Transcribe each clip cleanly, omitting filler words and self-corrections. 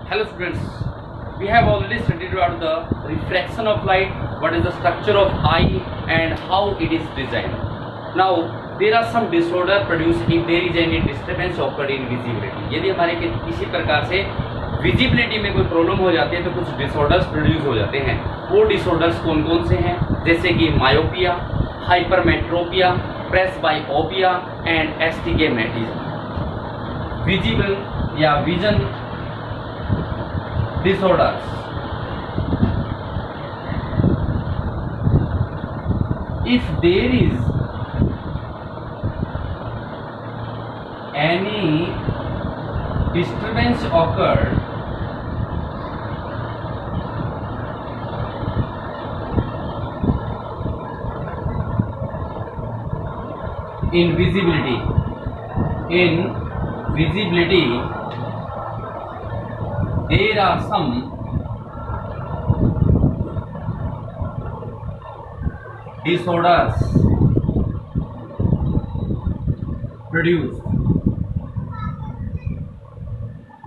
Hello students, we have already studied about the refraction of light, what is the structure of eye and how it is designed. Now there are some disorder produced if there is any disturbance occurred in visibility. यदि हमारे किसी प्रकार से visibility में कोई problem हो जाती है तो कुछ डिसऑर्डर्स प्रोड्यूस हो जाते हैं। वो डिसऑर्डर्स कौन कौन से हैं, जैसे कि myopia, hypermetropia, presbyopia and astigmatism. Visible या vision disorders. If there is any disturbance occurred in visibility, there are some disorders produced.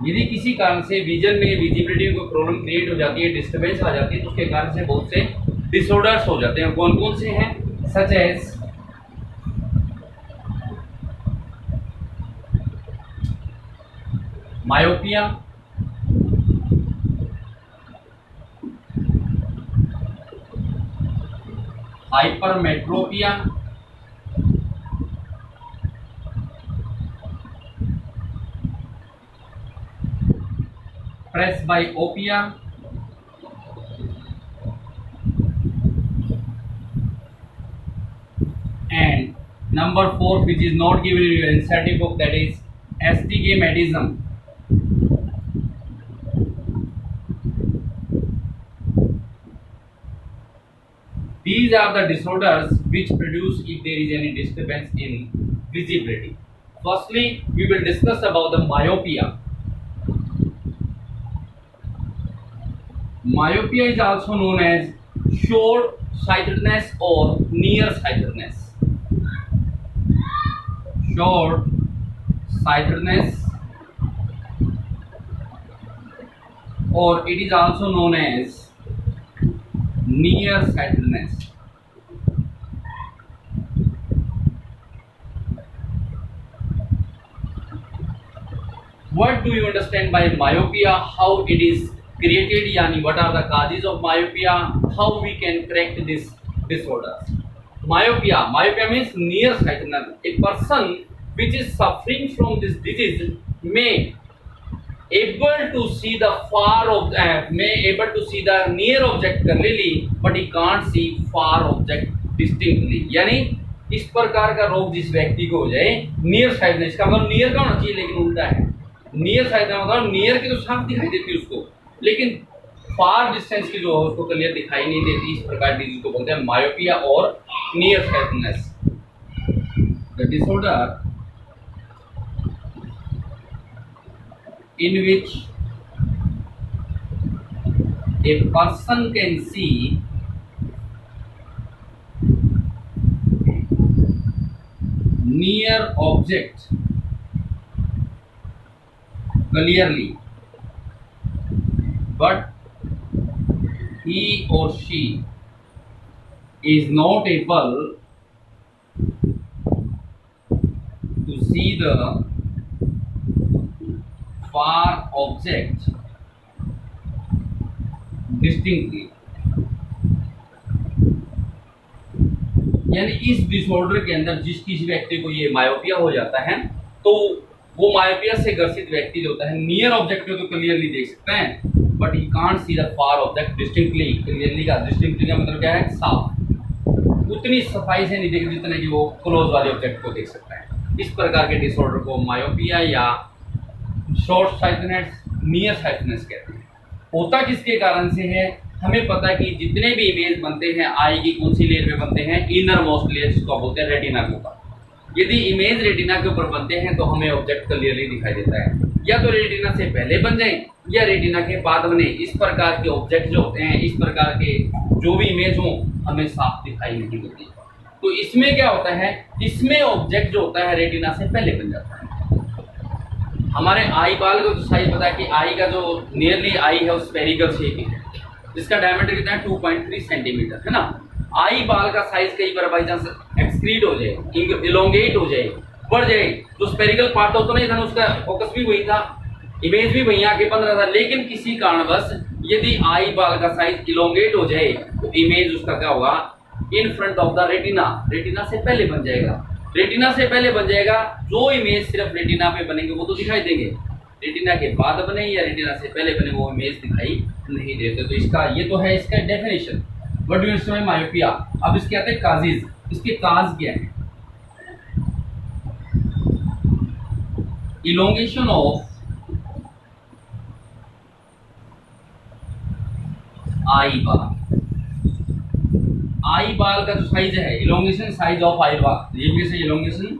यदि किसी कारण से विजन में विजिबिलिटी में कोई प्रॉब्लम क्रिएट हो जाती है, डिस्टर्बेंस आ जाती है, तो उसके कारण से बहुत से डिसऑर्डर्स हो जाते हैं। कौन कौन से हैं? Such as myopia, hypermetropia, presbyopia and number 4, which is not given in your NCERT book, that is astigmatism. These are the disorders which produce if there is any disturbance in visibility. Firstly, we will discuss about the myopia. Myopia is also known as short-sightedness or near-sightedness. Short-sightedness, or it is also known as near-sightedness. What do you understand by myopia? How it is created? Yani what are the causes of myopia? How we can correct this disorders? Myopia means near-sightedness. A person which is suffering from this disease may able to see the near object clearly, but he can't see far object distinctly. यानी इस प्रकार का रोग जिस व्यक्ति को हो जाए नियर साइडनेस का मतलब नियर का होना चाहिए, लेकिन उल्टा है। नियर साइडनेस मतलब नियर की तो साफ दिखाई देती है उसको, लेकिन फार डिस्टेंस की जो है उसको क्लियर दिखाई नहीं देती। इस प्रकार डिजीज को बोलते हैं मायोपिया और near sightedness. The disorder in which a person can see near object clearly, but he or she is not able to see the far object distinctly। यानी इस डिसऑर्डर के अंदर जिस किसी व्यक्ति को ये मायोपिया हो जाता है तो वो मायोपिया से ग्रसित व्यक्ति जो होता है नियर ऑब्जेक्ट को तो क्लियरली देख सकता है, but he can't see the far object distinctly. Clearly का डिस्टिंक्टली का मतलब क्या है? साफ, उतनी सफाई से नहीं देख जितने कि वो क्लोज वाले ऑब्जेक्ट को देख सकता है। इस प्रकार के डिसऑर्डर को मायोपिया या शॉर्ट साइटनेस, नियर साइटनेस कहते हैं। होता किसके कारण से है? हमें पता है कि जितने भी इमेज बनते हैं आई की कौन सी लेयर पे बनते हैं? इनर मोस्ट लेयर, जिसको बोलते हैं रेटिना के ऊपर। यदि इमेज रेटिना के ऊपर बनते हैं तो हमें ऑब्जेक्ट क्लियरली दिखाई देता है, या तो रेटिना से पहले बन जाए या रेटिना के बाद बने। इस प्रकार के ऑब्जेक्ट जो होते हैं, इस प्रकार के जो भी इमेज हो, हमें साफ दिखाई नहीं देती। तो इसमें क्या होता है, इसमें ऑब्जेक्ट जो होता है रेटिना से पहले बन जाता है। हमारे आई बाल का जो साइज पता है कि आई का जो नियरली आई है वो स्फेरिकल शेप है, जिसका डायमीटर कितना है 2.3 सेंटीमीटर है ना। आई बाल का साइज कई बार बाई चांस एक्सक्रीड हो जाए, इलोंगेट हो जाए, बढ़ जाए, जो स्पेरिकल पार्ट होता नहीं था उसका फोकस भी वही था, इमेज भी वही आके बन रहा था, लेकिन किसी कारणवश यदि आई बाल का साइज इलोंगेट हो जाए तो इमेज उसका क्या होगा, इन front of the retina, retina से पहले बन जाएगा। रेटिना से पहले बन जाएगा, जो इमेज सिर्फ रेटिना पे बनेंगे वो तो दिखाई देंगे, रेटिना के बाद बने या रेटिना से पहले बने वो इमेज दिखाई नहीं देते। तो इसका ये तो है इसका डेफिनेशन। व्हाट डू यू से मायोपिया। अब इसके आते हैं काजेज, इसके काज क्या है। इलोंगेशन ऑफ आई बाल, आई बाल का जो साइज है, इलोंगेशन साइज ऑफ आई बाल, ये भी से इलोंगेशन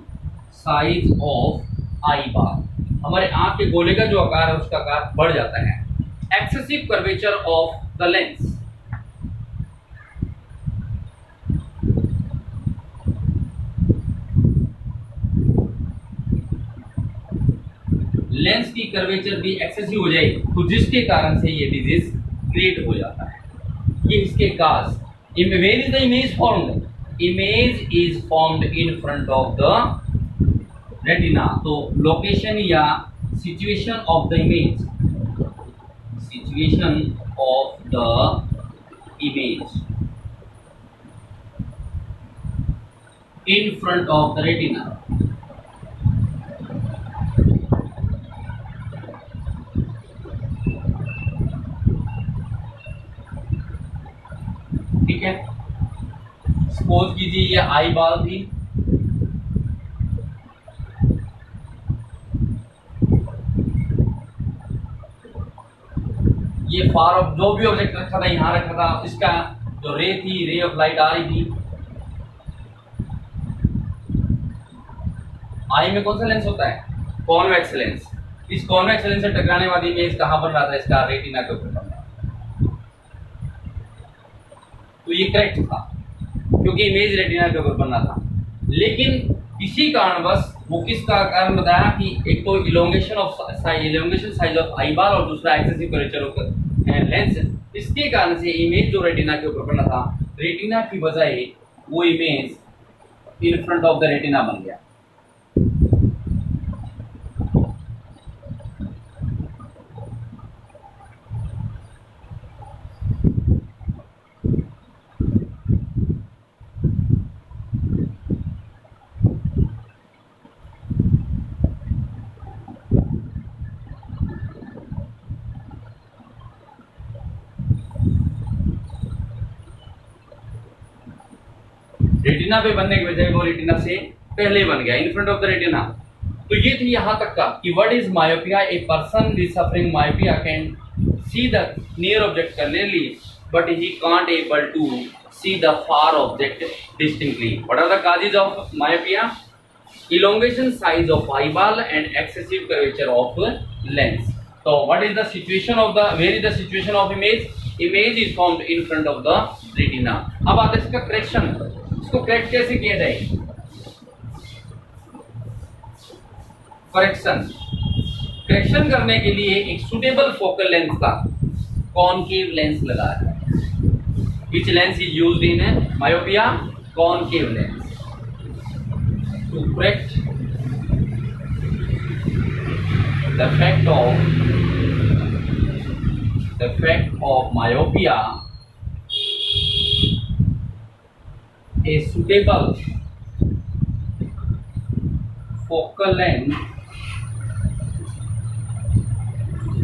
साइज ऑफ आई बाल, हमारे आंख के गोले का जो आकार है उसका आकार बढ़ जाता है। Excessive curvature of the lens, lens की कर्वेचर भी एक्सेसिव हो जाए तो जिसके कारण से ये डिजीज क्रिएट हो जाता है। ये इसके cause. Where is the image formed, image is formed in front of the retina. तो लोकेशन या situation of the image, situation of the image in front of the retina, ठीक है। सपोज कीजिए ये आई बाल थी, ये फार ऑफ जो भी ऑब्जेक्ट रखा था यहां रखा था, इसका जो रे थी, रे ऑफ लाइट आ रही थी। आई में कौन सा लेंस होता है, कॉन्वेक्स लेंस। इस कॉन्वेक्स लेंस से टकराने वाली इमेज कहां बन रहा था, इसका रेटिना के ऊपर बन रहा था। तो ये करेक्ट था क्योंकि इमेज रेटिना के ऊपर बनना था, लेकिन किसी कारणवश वो किसका कारण बताया कि एक तो इलोंगेशन साइज ऑफ आई बाल और दूसरा एक्सेसिव कर्वेचर ऑफ लेंस, इसके कारण से इमेज जो रेटिना के ऊपर बना था, रेटिना की बजाय वो image in front of the retina बन गया। रेटिना पे बनने के बजाय वो रेटिना से पहले बन गया, in front of the retina. तो ये थी यहां तक का कि what is myopia. A person is suffering myopia can see the near object clearly but he can't able to see the far object distinctly. What are the causes of myopia, elongation size of eyeball and excessive curvature of lens. So what is the situation of the, where is the situation of image, image is formed in front of the retina. अब आता है इसका correction, इसको correct कैसे किया जाए। Correction करने के लिए एक सुटेबल फोकल लेंथ का कॉनकेव लेंस लगा है। Which lens is used in myopia, concave lens. To correct the effect of myopia, a suitable focal length,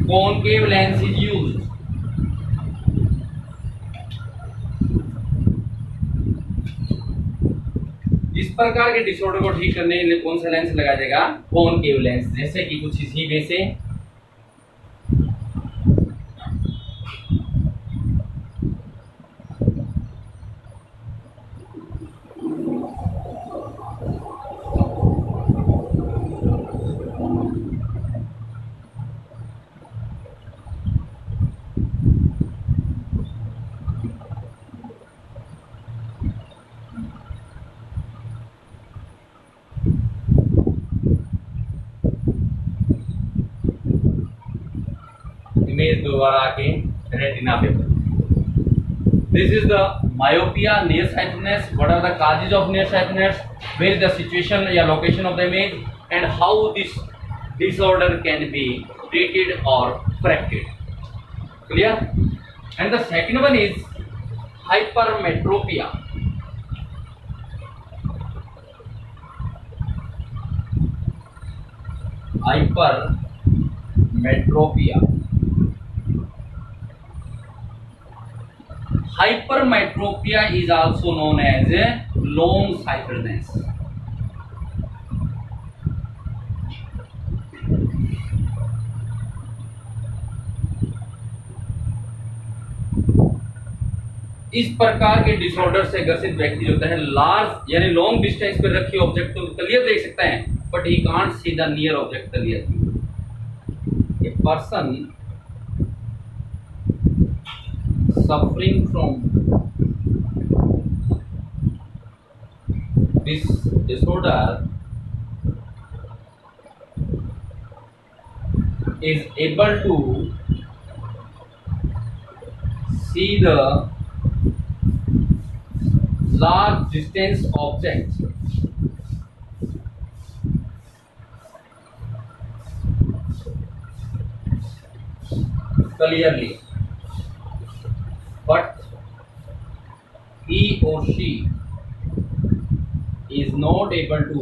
concave lens is used. इस प्रकार के डिसऑर्डर को ठीक करने के लिए कौन सा लेंस लगाया जाएगा, कॉनकेव लेंस। जैसे कि कुछ इसी वे से इमेज दोबारा आके रेटिना पे बनती है। This is the myopia, nearsightedness. What are the causes of nearsightedness? Where is the situation या location of the image, and how this disorder can be treated or corrected. Clear? And the second one is hypermetropia. Hypermetropia. Hypermetropia is also known as long-sightedness. इस प्रकार के disorder से ग्रसित व्यक्ति जो होता है लार्ज यानी लॉन्ग डिस्टेंस पे रखी ऑब्जेक्ट को क्लियर देख सकता है, but he can't see the near object clear. A person suffering from this disorder is able to see the large distance objects clearly, but he or she is not able to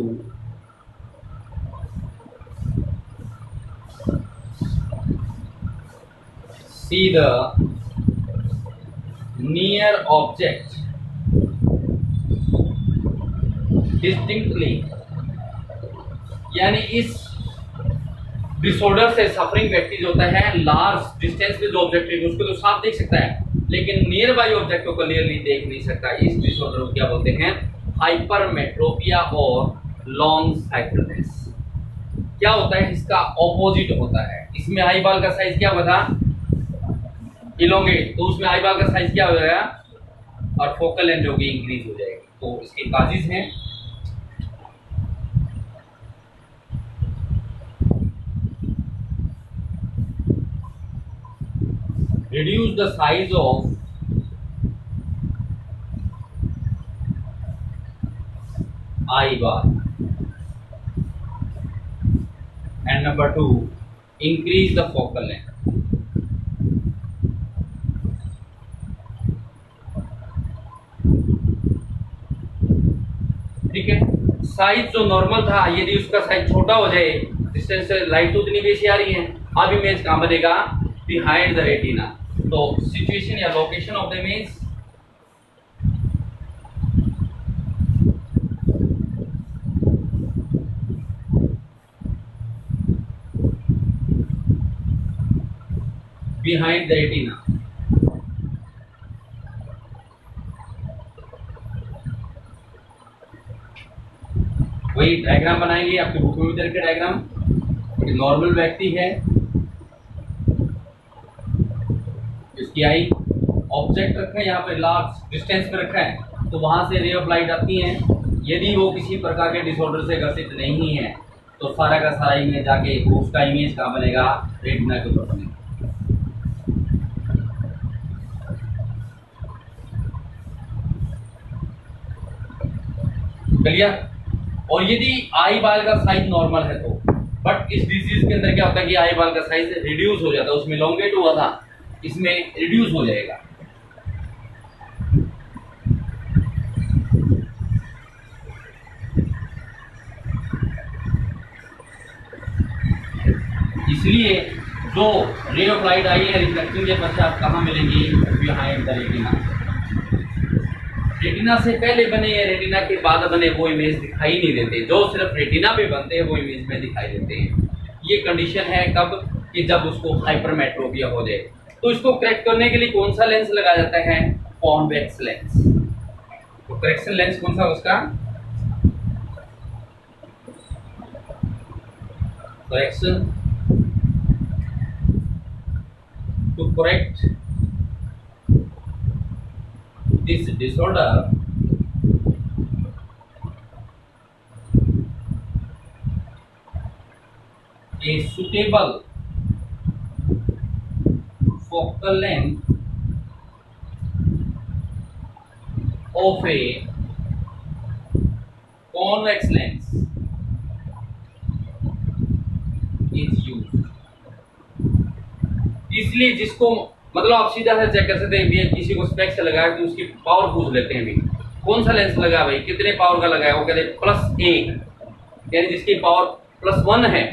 see the near object distinctly। यानी इस disorder से suffering व्यक्ति जो होता है large distance पे जो object है उसको तो साफ देख सकता है, लेकिन नियर बाई ऑब्जेक्ट को क्लियरली देख नहीं सकता। इस डिसऑर्डर को क्या बोलते हैं? हाइपरमेट्रोपिया और लॉन्ग साइटनेस। क्या होता है? इसका ऑपोजिट होता है। इसमें आई बाल का साइज क्या बता? इलोंगेट, तो उसमें आई बाल का साइज क्या हो जाएगा? और फोकल लेंथ होगी इंक्रीज हो जाएगी। तो इसके काजेज हैं reduce the size of eyeball, and number 2 increase the focal length। ठीक है, साइज जो नॉर्मल था यदि उसका साइज छोटा हो जाए, डिस्टेंस से लाइट तो उतनी बेसी आ रही है, अब इमेज कहाँ बनेगा? Behind the retina. तो सिचुएशन या location of the image behind the retina. वही डायग्राम बनाएंगे, आपके बुक में भी दे रखे डायग्राम। नॉर्मल व्यक्ति है, इसकी आई ऑब्जेक्ट रखा है यहाँ पे लार्ज डिस्टेंस पे रखा है, तो वहां से रे ऑफ लाइट आती है। यदि वो किसी प्रकार के डिसऑर्डर से ग्रसित नहीं है तो सारा का सारा इमेज जाके उसका इमेज कहाँ बनेगा? रेटिना के ऊपर बनेगा। क्लियर? और यदि आई बाल का साइज नॉर्मल है तो, बट इस डिजीज के अंदर क्या होता है कि आई बाल का साइज रिड्यूस हो जाता है। उसमें लॉन्गेट हुआ था, इसमें रिड्यूस हो जाएगा। इसलिए जो रे ऑफ लाइट आई है रिफ्लेक्टिंग के पश्चात कहाँ मिलेंगी? Behind the retina. रेटिना से पहले बने या रेटिना के बाद बने वो इमेज दिखाई नहीं देते, जो सिर्फ रेटिना पे बनते हैं वो इमेज में दिखाई देते हैं। ये कंडीशन है कब? कि जब उसको हाइपरमेट्रोपिया हो जाए। तो इसको करेक्ट करने के लिए कौन सा लेंस लगाया जाता है? Convex lens. तो करेक्शन लेंस कौन सा उसका? Correction to correct this disorder a suitable focal length of a convex lens is used। इसलिए जिसको मतलब आप सीधा से चेक कर सकते हैं भी किसी को स्पेक्स लगाया तो उसकी पावर पूछ लेते हैं भी कौन सा लेंस लगा भाई कितने पावर का लगा है, वो कहते हैं +1 यानी जिसकी पावर +1 है,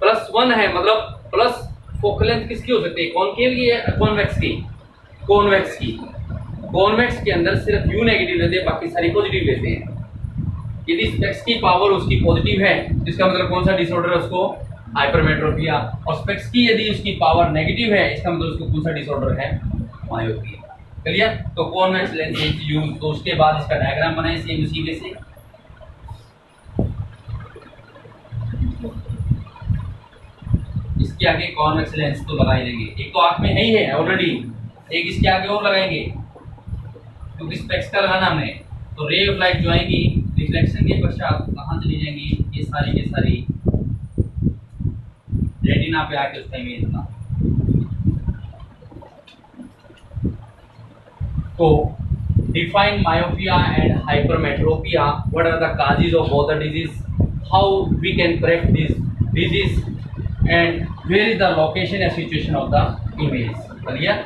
+1 है मतलब प्लस फोकल लेंथ किसकी हो सकती है, कॉनकेव की है कॉन्वेक्स की, कॉन्वेक्स की। कॉन्वेक्स के अंदर सिर्फ यू नेगेटिव रहते हैं बाकी सारी पॉजिटिव रहते हैं। यदि स्पेक्स की पावर उसकी पॉजिटिव है इसका मतलब कौन सा डिसऑर्डर है उसको हाइपरमेट्रोपिया, और स्पेक्स की यदि उसकी पावर नेगेटिव है इसका मतलब उसको कौन सा डिसऑर्डर है मायोपिया। क्लियर। तो कॉन्वेक्स लेंस इज यूज, तो उसके बाद इसका डायग्राम बनाए सेम उसी वे से। इसके आगे कॉन्वेक्स लेंस तो लगा ही देंगे, एक तो आंख में है ही है ऑलरेडी, एक इसके आगे और लगाएंगे क्योंकि स्पेक्स का लगाना हमें। तो रे ऑफ लाइट जो आएगी रिफ्लेक्शन के पश्चात कहाँ चली जाएंगी, ये सारी के सारी रेटिना पे आके उसका इमेज बना। तो define myopia and hypermetropia, what are the causes of both the disease, how we can correct this disease and where is the location and situation of the image। clear।